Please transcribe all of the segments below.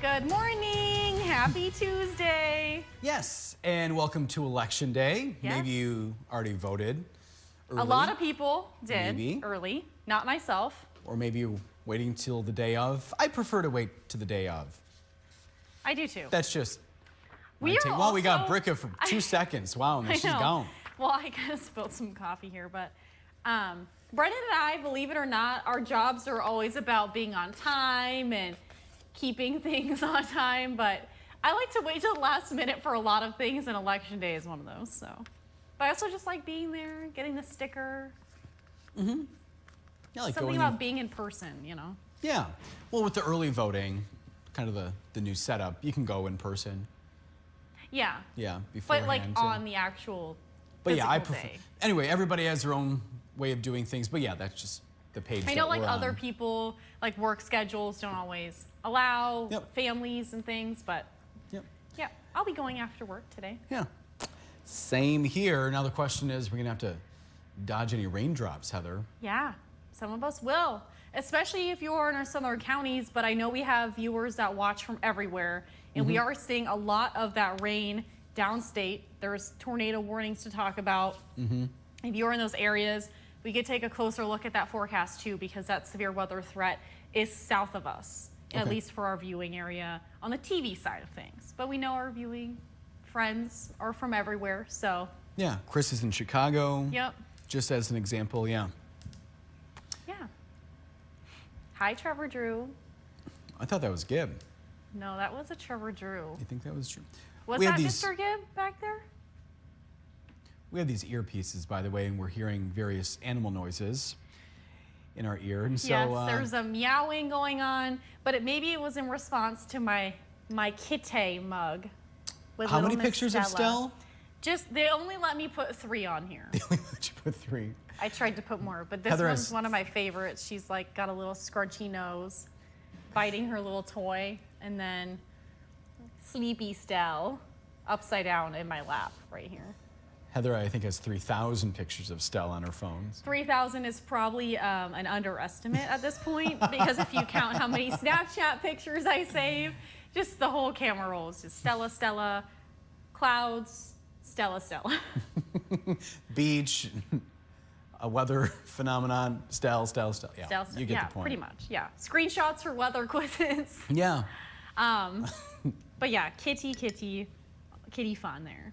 Good morning. Happy Tuesday. Yes, and welcome to Election Day. Yes. Maybe you already voted early. A lot of people did Maybe. early, not myself. Or maybe you're waiting till the day of. I prefer to wait to the day of. I do too. That's just my We are take. Well, we got also- Bricca for 2 seconds. Wow, and then she's know. gone. Well, I kind of spilled some coffee here, but Brennan and I, believe it or not, our jobs are always about being on time and keeping things on time, but I like to wait till the last minute for a lot of things, and Election Day is one of those, so. But I also just like being there, getting the sticker. Yeah, like Something going about being in person, you know? Yeah. Well, with the early voting, kind of the new setup, you can go in person. Yeah. Yeah, But beforehand. like on the actual But yeah, I physical prefer. day. Anyway, everybody has their own way of doing things, but yeah, that's just the page. I know that like we're other on. people, like work schedules don't always allow Yep. families and things, but Yep. yeah, I'll be going after work today. Yeah. Same here. Now the question is, we're gonna have to dodge any raindrops, Heather. Yeah, some of us will, especially if you're in our southern counties, but I know we have viewers that watch from everywhere, and we are seeing a lot of that rain downstate. There's tornado warnings to talk about. If you're in those areas, we could take a closer look at that forecast too, because that severe weather threat is south of us, at Okay. least for our viewing area on the TV side of things. But we know our viewing friends are from everywhere, so Yeah. Chris is in Chicago. yep, Just as an example, yeah. yeah. Hi, Trevor Drew. I thought that was Gibb. No, that was a Trevor Drew. You think that was true? Was we that have these, Mr. Gibb back there? We have these earpieces, by the way, and we're hearing various animal noises in our ear. And so, Yes, there's a meowing going on, but maybe it was in response to my kitty mug. With how little many Miss pictures of Stell? Just, they only let me put 3 on here. They only let you put 3. I tried to put more, but this Heather one's has- one of my favorites. She's like got a little scrunchy nose, biting her little toy, and then Sleepy Stell upside down in my lap right here. Heather, I think, has 3,000 pictures of Stell on her phones. 3,000 is probably an underestimate at this point, because if you count how many Snapchat pictures I save, just the whole camera roll is just Stella, Stella, clouds, Stella, Stella. Beach, a weather phenomenon, Stell. Yeah, Stella, you get yeah, the point. pretty much, yeah. Screenshots for weather quizzes. Yeah. But yeah, kitty fun there.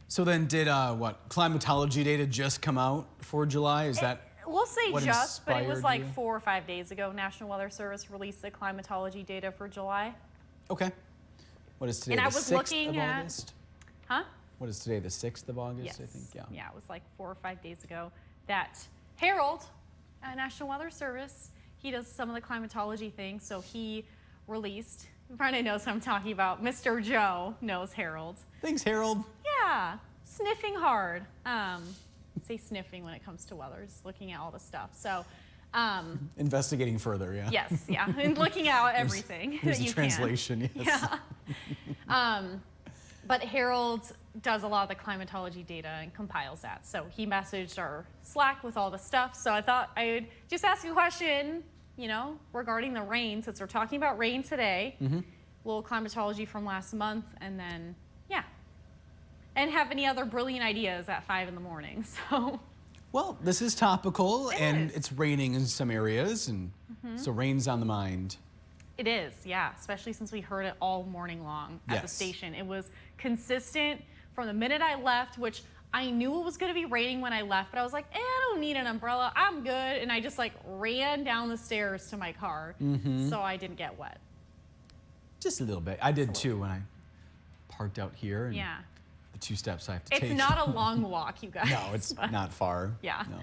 So then did, climatology data just come out for July? Is that We'll say what just, but it was inspired like you? 4 or 5 days ago. National Weather Service released the climatology data for July. okay? What is today, And the I was 6th looking of at- August? Huh? What is today, the 6th of August, Yes. I think? Yeah. Yeah, it was like 4 or 5 days ago that Harold at National Weather Service, he does some of the climatology things, so he released, Brennan knows who I'm talking about, Mr. Joe knows Harold. Thanks, Harold. Yeah, sniffing hard. Say sniffing when it comes to weather, just looking at all the stuff. So, Investigating further, yeah. yes, yeah, and looking at everything There's that a you translation, can. yes. Yeah. But Harold does a lot of the climatology data and compiles that. So he messaged our Slack with all the stuff. So I thought I would just ask you a question, you know, regarding the rain, since we're talking about rain today. Little climatology from last month, and then, yeah. And have any other brilliant ideas at 5 in the morning, so. Well, this is topical, and is. it's raining in some areas, and so rain's on the mind. It is, yeah, especially since we heard it all morning long at the Yes. station. It was consistent from the minute I left, which I knew it was gonna be raining when I left, but I was like, I don't need an umbrella, I'm good. And I just like ran down the stairs to my car, so I didn't get wet. Just a little bit. I did too when I parked out here, and Yeah, the 2 steps I have to it's take. not a long walk, you guys. No, it's but- not far. Yeah. No.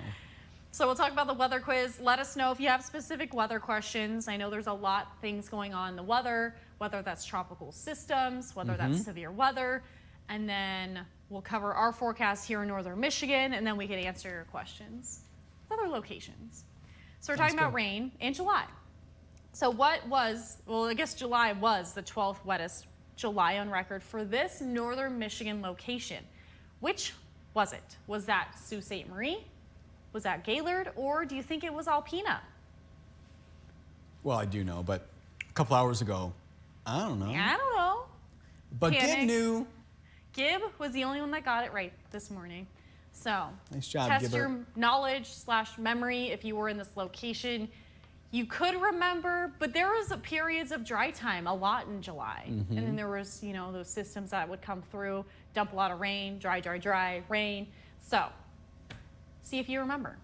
So we'll talk about the weather quiz. Let us know if you have specific weather questions. I know there's a lot of things going on in the weather, whether that's tropical systems, whether that's severe weather. And then we'll cover our forecast here in northern Michigan, and then we can answer your questions with other locations. So we're Sounds talking about good. rain in July. So what was, well, I guess July was the 12th wettest July on record for this northern Michigan location. Which was it? Was that Sault Ste. Marie? Was that Gaylord, or do you think it was Alpena? Well, I do know, but a couple hours ago, I don't know. I don't know. But Gib Panic. knew. Gib was the only one that got it right this morning. So Nice job, test Gibber. your knowledge / memory if you were in this location. You could remember, but there was periods of dry time, a lot in July. And then there was, you know, those systems that would come through, dump a lot of rain, dry, rain. So see if you remember.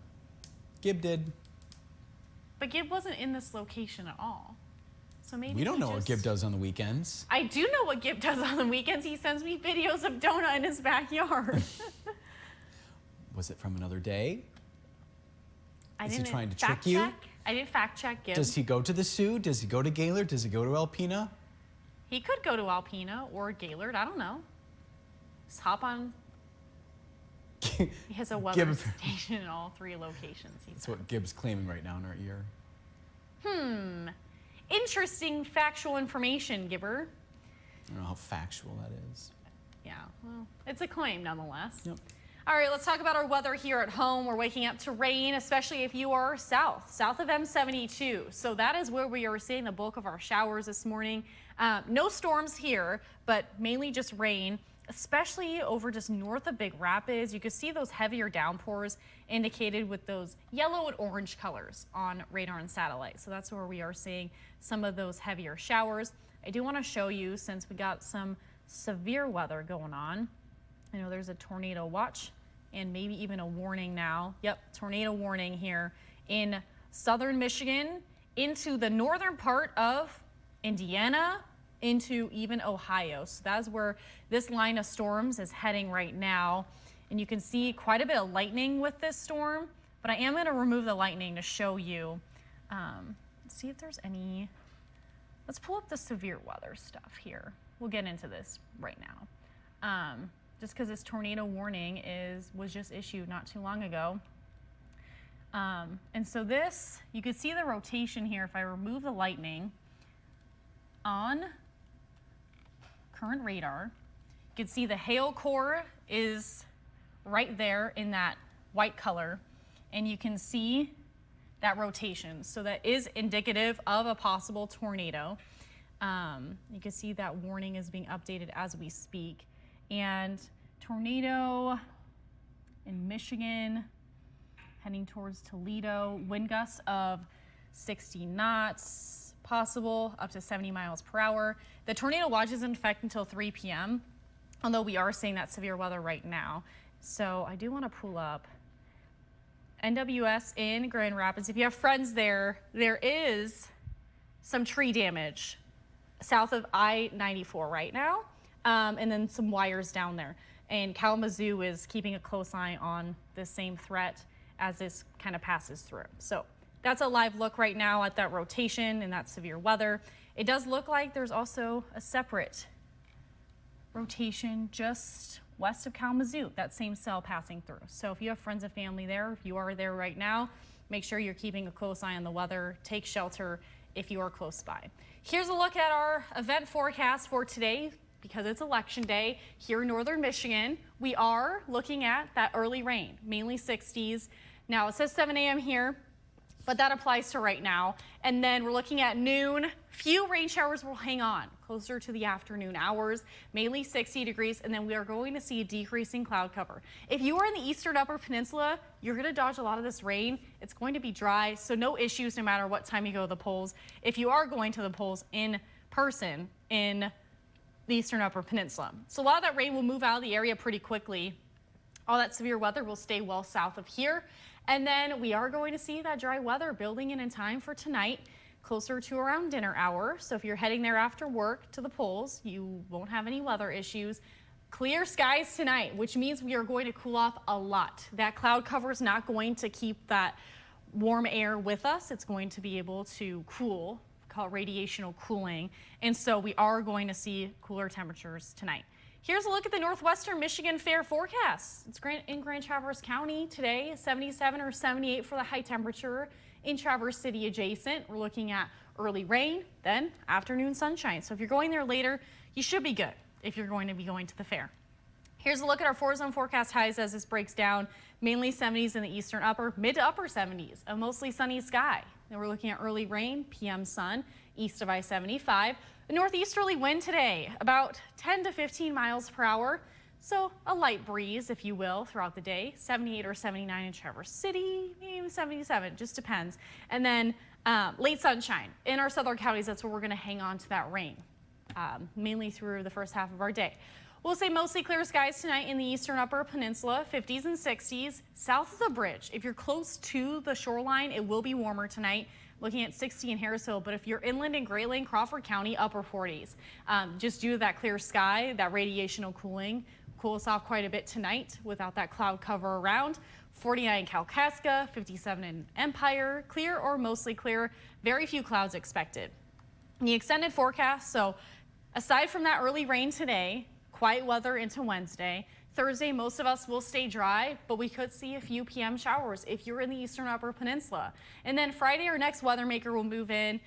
Gib did. But Gib wasn't in this location at all. So maybe We don't he know what Gib does on the weekends. I do know what Gib does on the weekends. He sends me videos of Donut in his backyard. Was it from another day? I Is he didn't trying to fact trick you? check. I didn't fact check Gib. Does he go to the Sioux? Does he go to Gaylord? Does he go to Alpena? He could go to Alpena or Gaylord. I don't know. Just hop on. He has a weather Gib. station in all 3 locations. That's what Gib's claiming right now in our ear. Interesting factual information, Gibber. I don't know how factual that is. Yeah, well, it's a claim nonetheless. Yep. All right, let's talk about our weather here at home. We're waking up to rain, especially if you are south of M72. So that is where we are seeing the bulk of our showers this morning. No storms here, but mainly just rain, especially over just north of Big Rapids. You can see those heavier downpours indicated with those yellow and orange colors on radar and satellite. So that's where we are seeing some of those heavier showers. I do want to show you, since we got some severe weather going on. I know there's a tornado watch and maybe even a warning now. Yep, tornado warning here in southern Michigan into the northern part of Indiana, into even Ohio. So that's where this line of storms is heading right now. And you can see quite a bit of lightning with this storm, but I am going to remove the lightning to show you. See if there's any. Let's pull up the severe weather stuff here. We'll get into this right now. Just because this tornado warning was just issued not too long ago. And so this, you can see the rotation here. If I remove the lightning on current radar, you can see the hail core is right there in that white color, and you can see that rotation. So that is indicative of a possible tornado. You can see that warning is being updated as we speak. And tornado in Michigan, heading towards Toledo, wind gusts of 60 knots, possible up to 70 miles per hour. The tornado watch is in effect until 3 p.m., although we are seeing that severe weather right now. So I do want to pull up NWS in Grand Rapids. If you have friends there, there is some tree damage south of I-94 right now, and then some wires down there. And Kalamazoo is keeping a close eye on this same threat as this kind of passes through. So that's a live look right now at that rotation and that severe weather. It does look like there's also a separate rotation just west of Kalamazoo, that same cell passing through. So if you have friends and family there, if you are there right now, make sure you're keeping a close eye on the weather. Take shelter if you are close by. Here's a look at our event forecast for today. Because it's election day here in northern Michigan, we are looking at that early rain, mainly 60s. Now it says 7 a.m. here, but that applies to right now. And then we're looking at noon. Few rain showers will hang on closer to the afternoon hours, mainly 60 degrees, and then we are going to see a decreasing cloud cover. If you are in the eastern upper peninsula, you're going to dodge a lot of this rain. It's going to be dry, so no issues no matter what time you go to the polls. If you are going to the polls in person in the eastern upper peninsula. So a lot of that rain will move out of the area pretty quickly. All that severe weather will stay well south of here. And then we are going to see that dry weather building in time for tonight, closer to around dinner hour. So if you're heading there after work to the polls, you won't have any weather issues. Clear skies tonight, which means we are going to cool off a lot. That cloud cover is not going to keep that warm air with us. It's going to be able to cool, called radiational cooling, and so we are going to see cooler temperatures tonight. Here's a look at the northwestern Michigan fair forecast. It's in Grand Traverse County today, 77 or 78 for the high temperature. In Traverse City adjacent, we're looking at early rain, then afternoon sunshine. So if you're going there later, you should be good if you're going to be going to the fair. Here's a look at our 4-zone forecast highs as this breaks down. Mainly 70s in the eastern upper, mid to upper 70s, a mostly sunny sky. Then we're looking at early rain, PM sun. east of I-75. A northeasterly wind today, about 10 to 15 miles per hour. So a light breeze, if you will, throughout the day. 78 or 79 in Traverse City, maybe 77, just depends. And then late sunshine. In our southern counties, that's where we're going to hang on to that rain, mainly through the first half of our day. We'll say mostly clear skies tonight in the eastern upper peninsula, 50s and 60s. South of the bridge, if you're close to the shoreline, it will be warmer tonight. Looking at 60 in Harrisville, but if you're inland in Great Lake, Crawford County, upper 40s. Just due to that clear sky, that radiational cooling, cool us off quite a bit tonight without that cloud cover around. 49 in Kalkaska, 57 in Empire, clear or mostly clear, very few clouds expected. The extended forecast, so aside from that early rain today, quiet weather into Wednesday. Thursday, most of us will stay dry, but we could see a few PM showers if you're in the eastern upper peninsula. And then Friday, our next weather maker will move in.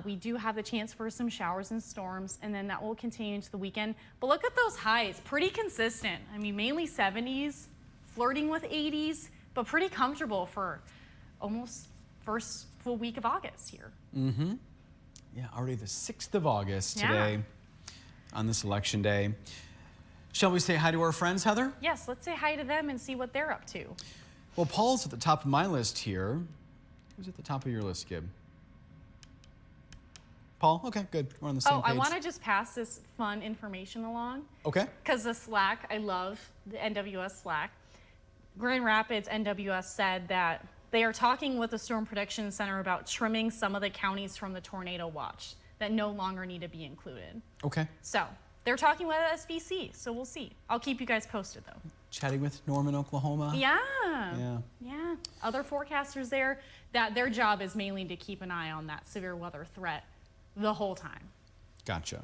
We do have the chance for some showers and storms, and then that will continue into the weekend. But look at those highs, pretty consistent. I mean, mainly 70s, flirting with 80s, but pretty comfortable for almost first full week of August here. Mm-hmm. Yeah, already the 6th of August today on this election day. Shall we say hi to our friends, Heather? Yes, let's say hi to them and see what they're up to. Well, Paul's at the top of my list here. Who's at the top of your list, Gib? Paul? Okay, good. We're on the same page. I want to just pass this fun information along. Okay. Because the Slack, I love the NWS Slack. Grand Rapids NWS said that they are talking with the Storm Prediction Center about trimming some of the counties from the tornado watch that no longer need to be included. Okay. So they're talking with SBC, so we'll see. I'll keep you guys posted, though. Chatting with Norman, Oklahoma. Yeah. Other forecasters there, that their job is mainly to keep an eye on that severe weather threat the whole time. Gotcha.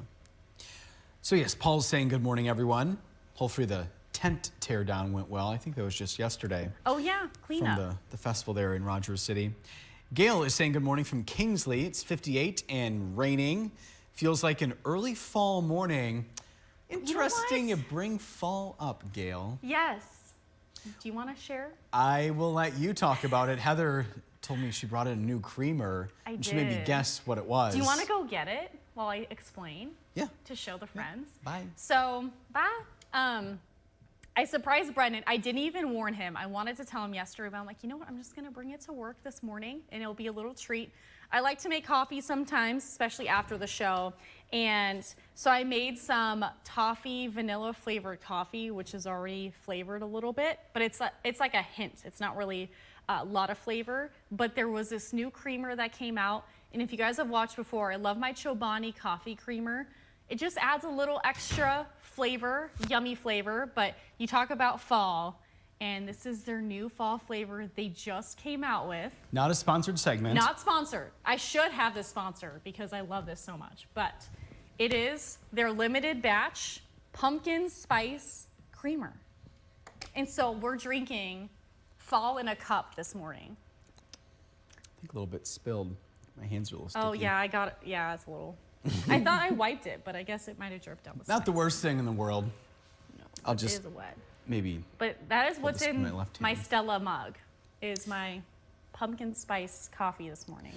So yes, Paul's saying good morning, everyone. Hopefully the tent tear down went well. I think that was just yesterday. Oh yeah, cleanup. From the festival there in Rogers City. Gail is saying good morning from Kingsley. It's 58 and raining. Feels like an early fall morning. Interesting you bring fall up, Gail. Yes. Do you want to share? I will let you talk about it. Heather told me she brought in a new creamer. I did. She made me guess what it was. Do you want to go get it while I explain? Yeah. To show the friends? Yeah. Bye. So, bye. I surprised Brendan. I didn't even warn him. I wanted to tell him yesterday, but I'm like, you know what? I'm just going to bring it to work this morning, and it'll be a little treat. I like to make coffee sometimes, especially after the show. And so I made some toffee vanilla flavored coffee, which is already flavored a little bit, but it's like a hint. It's not really a lot of flavor, but there was this new creamer that came out. And if you guys have watched before, I love my Chobani coffee creamer. It just adds a little extra flavor, yummy flavor, but you talk about fall, and this is their new fall flavor they just came out with. Not a sponsored segment. Not sponsored. I should have this sponsored because I love this so much, but it is their limited batch pumpkin spice creamer. And so we're drinking fall in a cup this morning. I think a little bit spilled. My hands are a little sticky. Oh yeah, I got it. Yeah, it's a little. I thought I wiped it, but I guess it might have dripped down the side. Not the worst thing in the world. No, I'll just it is wet. maybe. But that is hold what's this in in left my hand. Stella mug, is my pumpkin spice coffee this morning.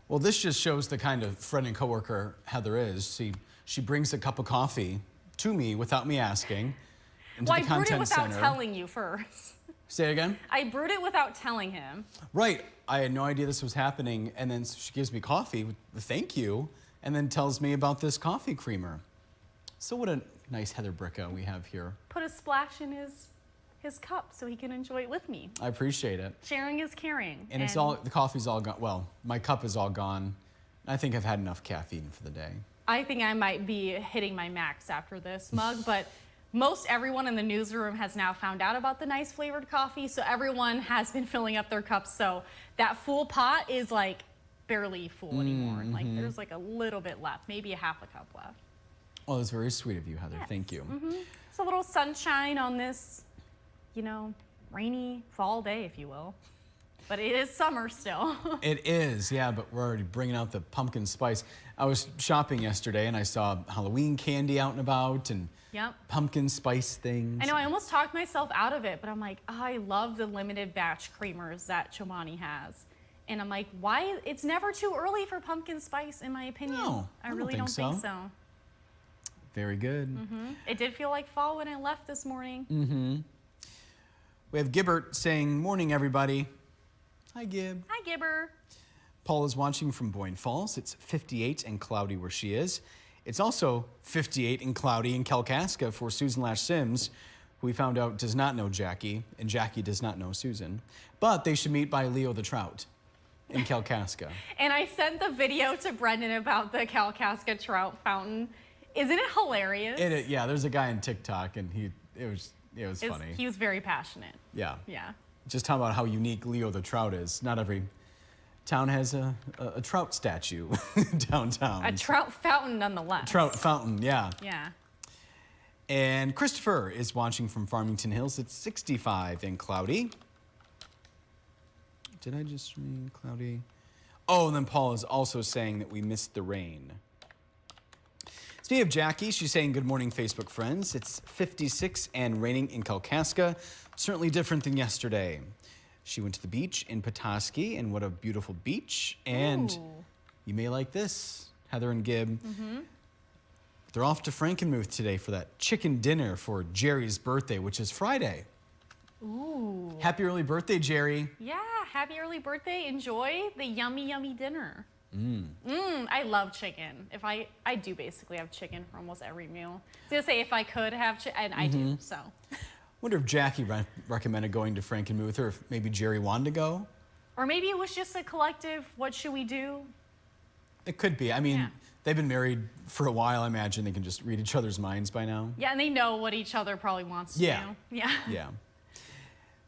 Well, this just shows the kind of friend and coworker Heather is. She brings a cup of coffee to me without me asking into Well, the I brewed it content without center. telling you first. Say it again? I brewed it without telling him. Right. I had no idea this was happening, and then she gives me coffee with the thank you, and then tells me about this coffee creamer. So what a nice Heather Bricca we have here. Put a splash in his cup so he can enjoy it with me. I appreciate it. Sharing is caring. And it's all, the coffee's all gone. Well, my cup is all gone. I think I've had enough caffeine for the day. I think I might be hitting my max after this mug, but most everyone in the newsroom has now found out about the nice flavored coffee, so everyone has been filling up their cups. So that full pot is like barely full anymore. Like there's like a little bit left, maybe a half a cup left. Oh, that's very sweet of you, Heather. Yes. Thank you. It's a little sunshine on this, you know, rainy fall day, if you will. But it is summer still. It is, yeah, but we're already bringing out the pumpkin spice. I was shopping yesterday and I saw Halloween candy out and about and pumpkin spice things. I know, I almost talked myself out of it, but I'm like, oh, I love the limited batch creamers that Chobani has. And I'm like, why? It's never too early for pumpkin spice, in my opinion. No, I really don't think so. Very good. It did feel like fall when I left this morning. We have Gibbert saying, morning, everybody. Hi, Gib. Hi, Gibber. Paul is watching from Boyne Falls. It's 58 and cloudy where she is. It's also 58 and cloudy in Kalkaska for Susan Lash Sims, who we found out does not know Jackie, and Jackie does not know Susan. But they should meet by Leo the Trout in Kalkaska. And I sent the video to Brendan about the Kalkaska trout fountain. Isn't it hilarious? Yeah, there's a guy on TikTok, and it was funny. He was very passionate. Yeah. Yeah. Just talk about how unique Leo the Trout is. Not every town has a trout statue downtown. A trout fountain, nonetheless. Trout fountain, yeah. Yeah. And Christopher is watching from Farmington Hills. It's 65 and cloudy. Did I just read cloudy? Oh, and then Paul is also saying that we missed the rain. Speaking of Jackie, she's saying, good morning, Facebook friends. It's 56 and raining in Kalkaska. Certainly different than yesterday. She went to the beach in Petoskey, and what a beautiful beach. And you may like this, Heather and Gib. They're off to Frankenmuth today for that chicken dinner for Jerry's birthday, which is Friday. Ooh. Happy early birthday, Jerry. Yeah, happy early birthday. Enjoy the yummy, yummy dinner. I love chicken. I do basically have chicken for almost every meal. I was gonna say if I could have chicken, and I do, so. Wonder if Jackie recommended going to Frankenmuth, or if maybe Jerry wanted to go. Or maybe it was just a collective, what should we do? It could be. I mean, they've been married for a while. I imagine they can just read each other's minds by now. Yeah, and they know what each other probably wants to do. Yeah. Yeah.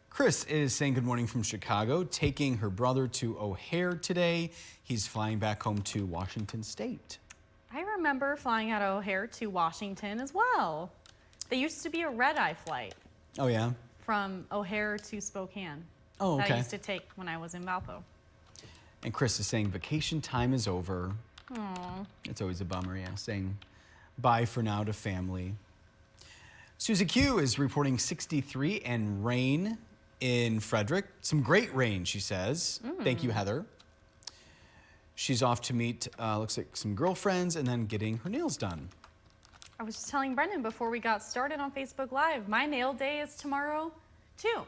Chris is saying good morning from Chicago, taking her brother to O'Hare today. He's flying back home to Washington State. I remember flying out of O'Hare to Washington as well. There used to be a red-eye flight. Oh, yeah? From O'Hare to Spokane. Oh, okay. That I used to take when I was in Valpo. And Chris is saying vacation time is over. Aww. It's always a bummer, yeah, saying bye for now to family. Susie Q is reporting 63 and rain in Frederick. Some great rain, she says. Thank you, Heather. She's off to meet, looks like some girlfriends and then getting her nails done. I was just telling Brendan before we got started on Facebook Live, my nail day is tomorrow too.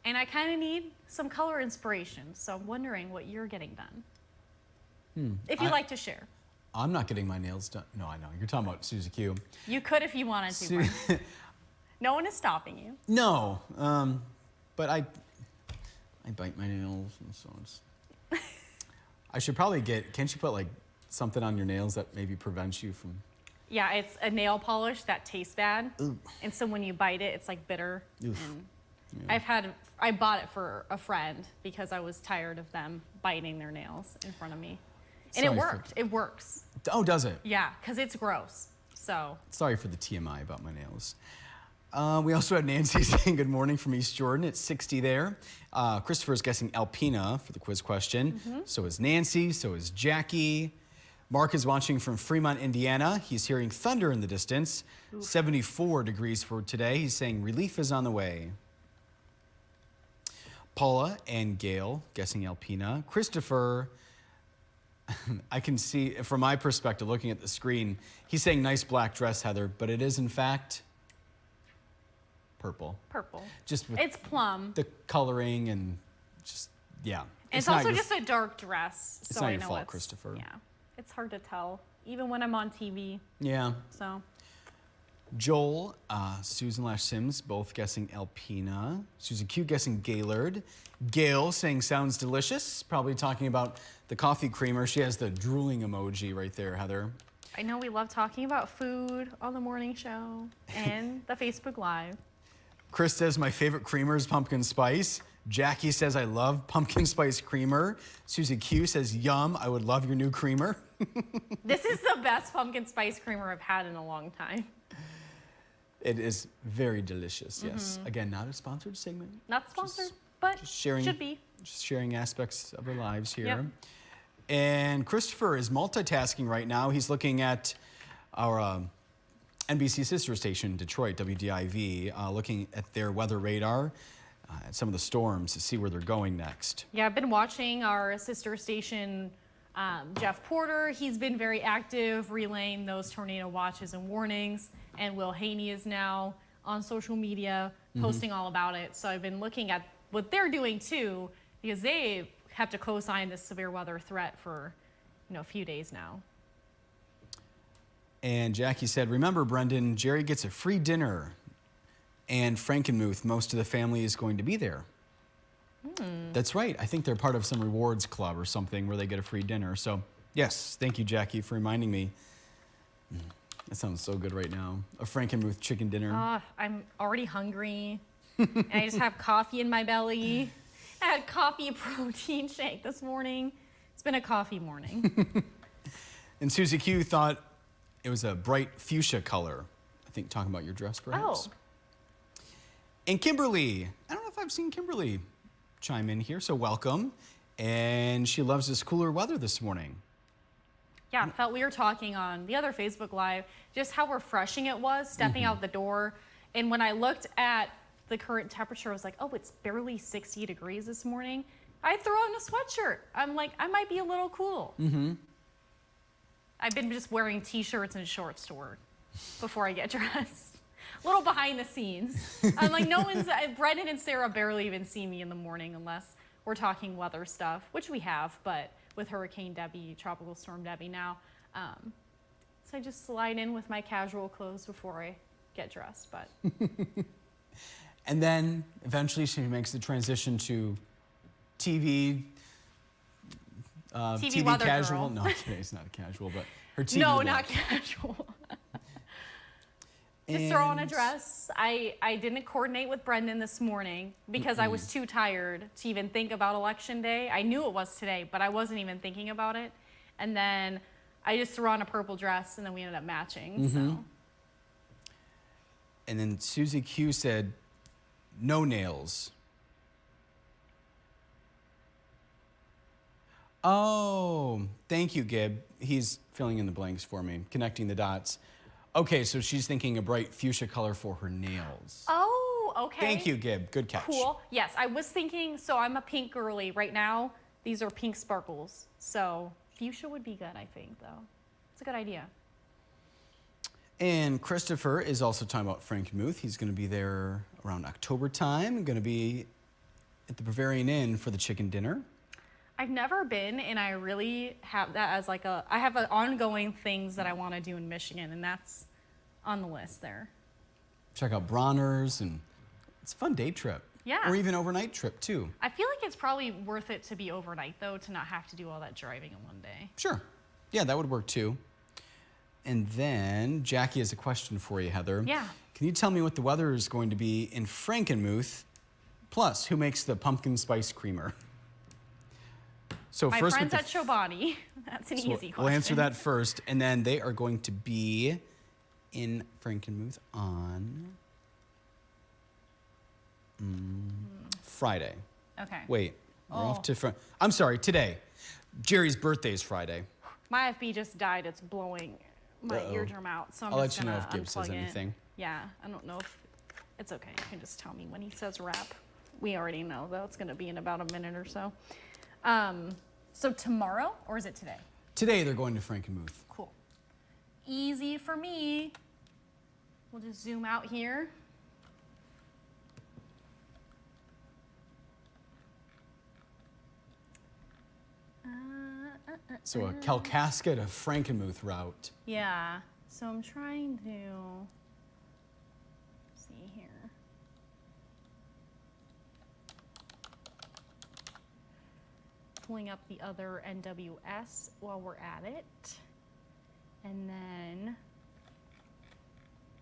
And I kind of need some color inspiration, so I'm wondering what you're getting done. If you'd like to share. I'm not getting my nails done. No, I know. You're talking about Susie Q. You could if you wanted to, Brendan. No one is stopping you. No, but I bite my nails, and so it's... I should probably can't you put like something on your nails that maybe prevents you from... Yeah, it's a nail polish that tastes bad. Ooh. And so when you bite it, it's like bitter. Oof. And Yeah. I bought it for a friend because I was tired of them biting their nails in front of me. And Sorry it worked. It works. Oh, does it? Yeah, because it's gross. So. Sorry for the TMI about my nails. We also had Nancy saying good morning from East Jordan. It's 60 there. Christopher is guessing Alpena for the quiz question. So is Nancy. So is Jackie. Mark is watching from Fremont, Indiana. He's hearing thunder in the distance. 74 degrees for today. He's saying relief is on the way. Paula and Gail guessing Alpena. Christopher, I can see from my perspective looking at the screen, he's saying nice black dress, Heather, but it is in fact purple. Purple. Just with it's plum. the coloring and just, yeah. It's also just a dark dress. It's so not I your know fault, Christopher. Yeah, it's hard to tell, even when I'm on TV. Yeah. So. Joel, Susan Lash Sims, both guessing Alpena. Susan Q guessing Gaylord. Gail saying sounds delicious, probably talking about the coffee creamer. She has the drooling emoji right there, Heather. I know we love talking about food on the morning show and the Facebook Live. Chris says my favorite creamer is pumpkin spice. Jackie says I love pumpkin spice creamer. Susie Q says yum, I would love your new creamer. This is the best pumpkin spice creamer I've had in a long time. It is very delicious, yes. Again, not a sponsored segment. Not sponsored, but should be. Just sharing aspects of our lives here. Yep. And Christopher is multitasking right now. He's looking at our NBC sister station, Detroit, WDIV, looking at their weather radar. at some of the storms to see where they're going next. Yeah, I've been watching our sister station, Jeff Porter. He's been very active relaying those tornado watches and warnings. And Will Haney is now on social media posting all about it. So I've been looking at what they're doing too, because they have to co-sign this severe weather threat for, a few days now. And Jackie said, remember, Brendan, Jerry gets a free dinner and Frankenmuth. Most of the family is going to be there. That's right. I think they're part of some rewards club or something where they get a free dinner. So, yes, thank you, Jackie, for reminding me. That sounds so good right now. A Frankenmuth chicken dinner. I'm already hungry. And I just have coffee in my belly. I had coffee protein shake this morning. It's been a coffee morning. And Susie Q thought it was a bright fuchsia color. I think talking about your dress, perhaps. Oh. And Kimberly. I don't know if I've seen Kimberly chime in here, so welcome. And she loves this cooler weather this morning. Yeah, we were talking on the other Facebook Live just how refreshing it was stepping out the door. And when I looked at the current temperature, I was like, oh, it's barely 60 degrees this morning. I throw on a sweatshirt. I'm like, I might be a little cool. I've been just wearing t-shirts and shorts to work before I get dressed. A little behind the scenes. I'm like, Brendan and Sarah barely even see me in the morning unless we're talking weather stuff, which we have, but with Hurricane Debbie, Tropical Storm Debbie now. So I just slide in with my casual clothes before I get dressed, but. And then eventually she makes the transition to TV weather casual. girl. No, today's not a casual, but her TV No, look. not casual. Just throw on a dress. I didn't coordinate with Brendan this morning because I was too tired to even think about Election Day. I knew it was today, but I wasn't even thinking about it. And then I just threw on a purple dress, and then we ended up matching. So. And then Susie Q said, no nails. Oh, thank you, Gib. He's filling in the blanks for me, connecting the dots. Okay, so she's thinking a bright fuchsia color for her nails. Oh, okay. Thank you, Gib. Good catch. Cool. Yes, I was thinking, so I'm a pink girly. Right now, these are pink sparkles. So fuchsia would be good, I think, though. It's a good idea. And Christopher is also talking about Frankenmuth. He's going to be there around October time. Going to be at the Bavarian Inn for the chicken dinner. I've never been, and I really have that as like I have ongoing things that I want to do in Michigan, and that's on the list there. Check out Bronner's, and it's a fun day trip. Yeah. Or even overnight trip, too. I feel like it's probably worth it to be overnight, though, to not have to do all that driving in one day. Sure. Yeah, that would work, too. And then Jackie has a question for you, Heather. Yeah. Can you tell me what the weather is going to be in Frankenmuth? Plus, who makes the pumpkin spice creamer? So My first friends with at Chobani. That's an easy question. We'll answer that first, and then they are going to be in Frankenmuth on Friday. Okay. Wait, we're off to I'm sorry, today. Jerry's birthday is Friday. My FB just died. It's blowing my eardrum out, so I'm I'll just let you know gonna if Gibbs says unplug it. anything. Yeah, I don't know if it's okay. You can just tell me when he says wrap. We already know, though. It's going to be in about a minute or so. So tomorrow, or is it today? Today they're going to Frankenmuth. Cool. Easy for me. We'll just zoom out here. So a Kalkaska to Frankenmuth route. Yeah. So I'm trying to see here. Pulling up the other NWS while we're at it. And then,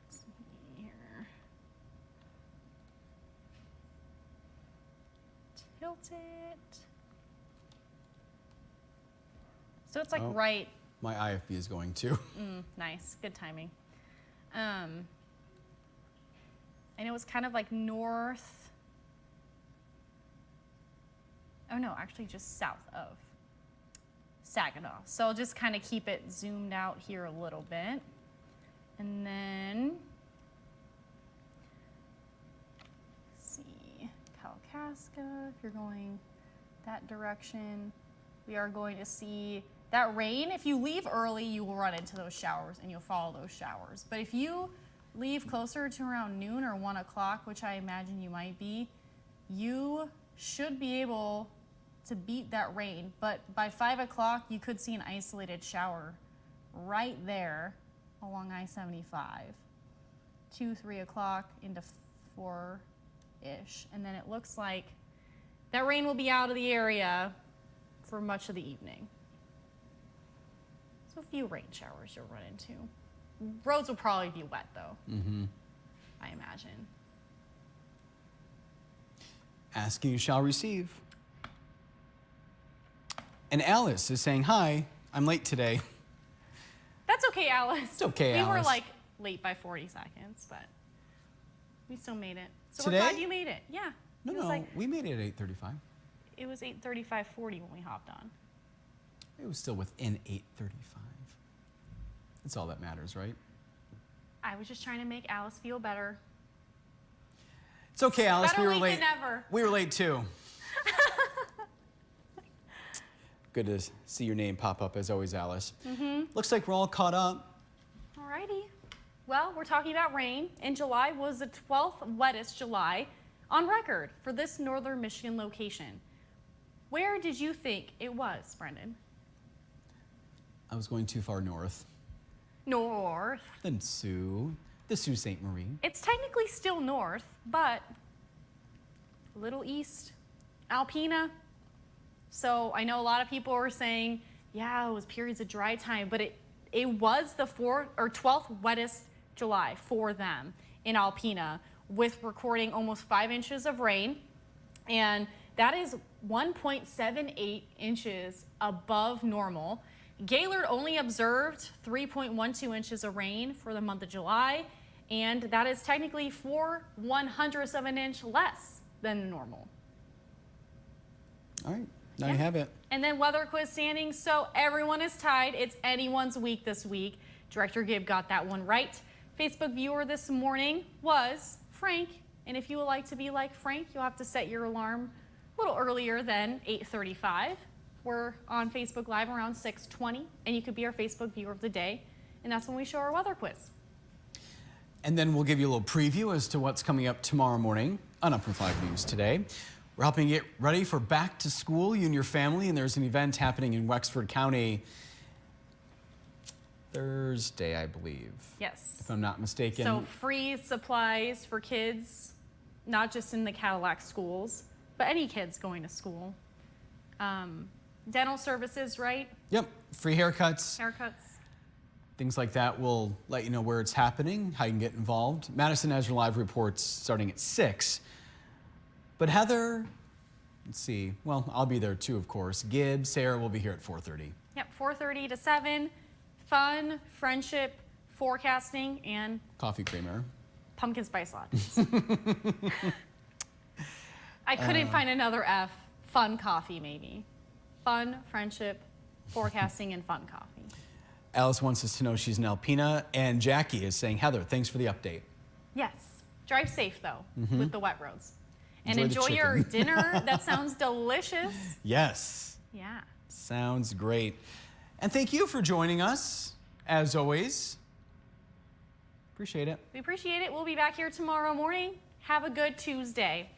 let's see here. Tilt it. So it's like right. My IFB is going too. Nice, good timing. I know it's kind of like north. Oh no, actually just south of Saginaw. So I'll just kind of keep it zoomed out here a little bit. And then, let's see, Itasca, if you're going that direction, we are going to see that rain. If you leave early, you will run into those showers and you'll follow those showers. But if you leave closer to around noon or 1 o'clock, which I imagine you might be, you should be able to beat that rain. But by 5 o'clock, you could see an isolated shower right there along I-75. 2, 3 o'clock into 4-ish. And then it looks like that rain will be out of the area for much of the evening. So a few rain showers you'll run into. Roads will probably be wet though, I imagine. Asking you shall receive. And Alice is saying, hi, I'm late today. That's okay, Alice. It's okay, We were Alice. like late by 40 seconds, but we still made it. So Today? we're glad you made it. Yeah. No, It was no, like, we made it at 8:35. it was 8:35:40 when we hopped on. It was still within 8:35. That's all that matters, right? I was just trying to make Alice feel better. It's okay, Alice. Better We were late late. than never. We were late too. Good to see your name pop up as always, Alice. Looks like we're all caught up. Alrighty. Well, we're talking about rain, and July was the 12th wettest July on record for this northern Michigan location. Where did you think it was, Brendan? I was going too far north. North. Then the Sault Ste. Marie. It's technically still north, but a little east, Alpena. So I know a lot of people were saying, yeah, it was periods of dry time, but it was the 12th wettest July for them in Alpena, with recording almost 5 inches of rain, and that is 1.78 inches above normal. Gaylord only observed 3.12 inches of rain for the month of July, and that is technically 4/100ths of an inch less than normal. All right, now you have it. And then weather quiz standings, so everyone is tied. It's anyone's week this week. Director Gibb got that one right. Facebook viewer this morning was Frank, and if you would like to be like Frank, you'll have to set your alarm a little earlier than 8:35. We're on Facebook Live around 6:20, and you could be our Facebook viewer of the day, and that's when we show our weather quiz. And then we'll give you a little preview as to what's coming up tomorrow morning on Upper 5 News today. We're helping you get ready for back to school, you and your family, and there's an event happening in Wexford County Thursday, I believe. Yes. If I'm not mistaken. So free supplies for kids, not just in the Cadillac schools, but any kids going to school. Dental services, right? Yep, free haircuts, Haircuts. things like that. We'll let you know where it's happening, how you can get involved. Madison has her live reports starting at 6. But Heather, let's see, well, I'll be there too, of course. Gibbs, Sarah will be here at 4:30. Yep, 4:30 to 7. Fun, friendship, forecasting, and Coffee creamer. pumpkin spice lattes. I couldn't find another F. Fun coffee, maybe. Fun, friendship, forecasting, and fun coffee. Alice wants us to know she's in Alpena, and Jackie is saying, Heather, thanks for the update. Yes. Drive safe, though, with the wet roads. And Enjoy the enjoy your chicken. dinner. That sounds delicious. Yes, Yeah. sounds great. And thank you for joining us, as always. Appreciate it. We appreciate it. We'll be back here tomorrow morning. Have a good Tuesday.